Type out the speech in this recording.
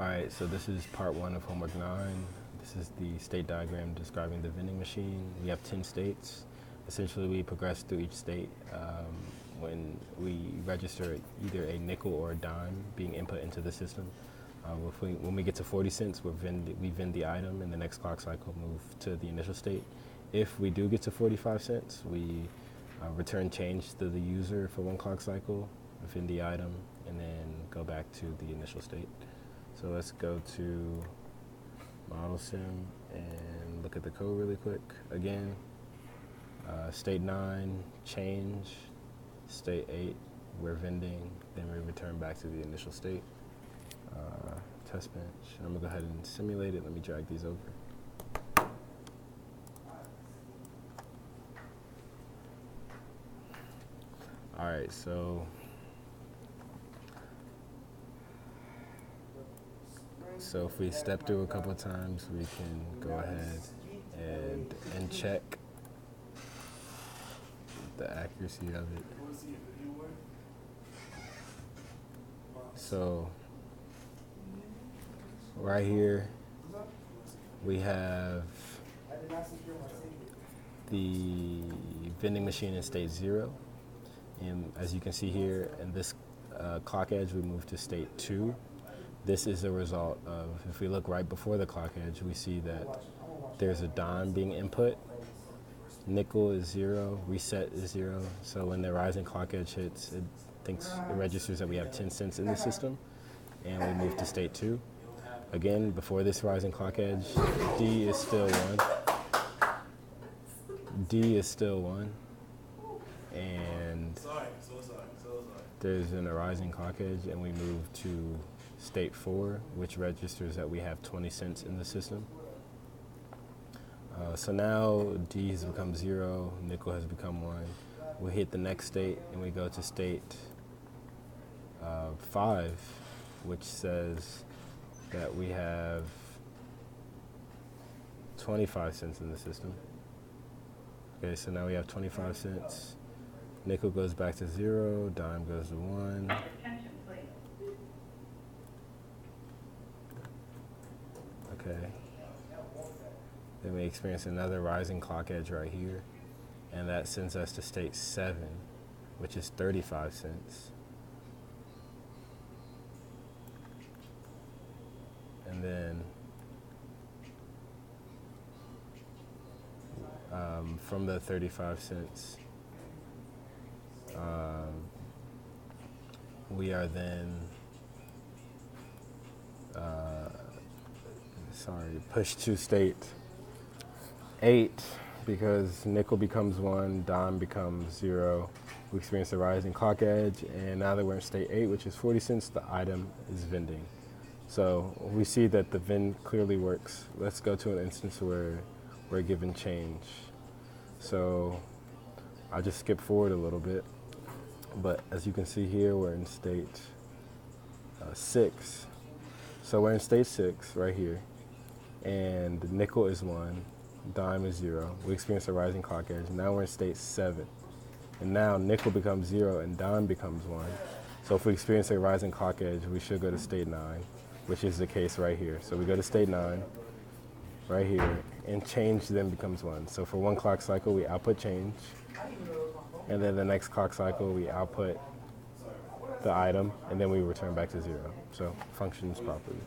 All right, so this is part 1 of homework 9. This is the state diagram describing the vending machine. We have 10 states. Essentially, we progress through each state when we register either a nickel or a dime being input into the system. When we get to 40 cents, we vend the item, and the next clock cycle move to the initial state. If we do get to 45 cents, we return change to the user for one clock cycle, vend the item, and then go back to the initial state. So let's go to Model Sim and look at the code really quick. Again, state 9, change. State 8, we're vending. Then we return back to the initial state. Test bench. I'm gonna go ahead and simulate it. Let me drag these over. All right, so if we step through a couple of times, we can go ahead and check the accuracy of it. So right here, we have the vending machine in state 0. And as you can see here, in this clock edge, we move to state 2. This is a result of, if we look right before the clock edge, we see that there's a dime being input. Nickel is 0, reset is 0. So when the rising clock edge hits, it registers that we have 10 cents in the system, and we move to state 2. Again, before this rising clock edge, D is still 1. D is still 1. And there's a rising clock edge, and we move to state 4, which registers that we have 20 cents in the system. So now D has become 0, nickel has become 1. We hit the next state, and we go to state 5, which says that we have 25 cents in the system. Okay, so now we have 25 cents. Nickel goes back to 0, dime goes to 1. Okay. Then we experience another rising clock edge right here, and that sends us to state 7, which is 35 cents. And then from the 35 cents, we are then pushed to state 8 because nickel becomes 1, dime becomes 0. We experience a rising clock edge, and now that we're in state 8, which is 40 cents, the item is vending. So we see that the vend clearly works. Let's go to an instance where we're given change. So I'll just skip forward a little bit. But as you can see here, we're in state 6. So we're in state 6 right here. And nickel is 1, dime is 0. We experience a rising clock edge. Now we're in state 7. And now nickel becomes 0 and dime becomes 1. So if we experience a rising clock edge, we should go to state 9, which is the case right here. So we go to state 9 right here, and change then becomes 1. So for one clock cycle, we output change. And then the next clock cycle, we output the item, and then we return back to 0. So functions properly.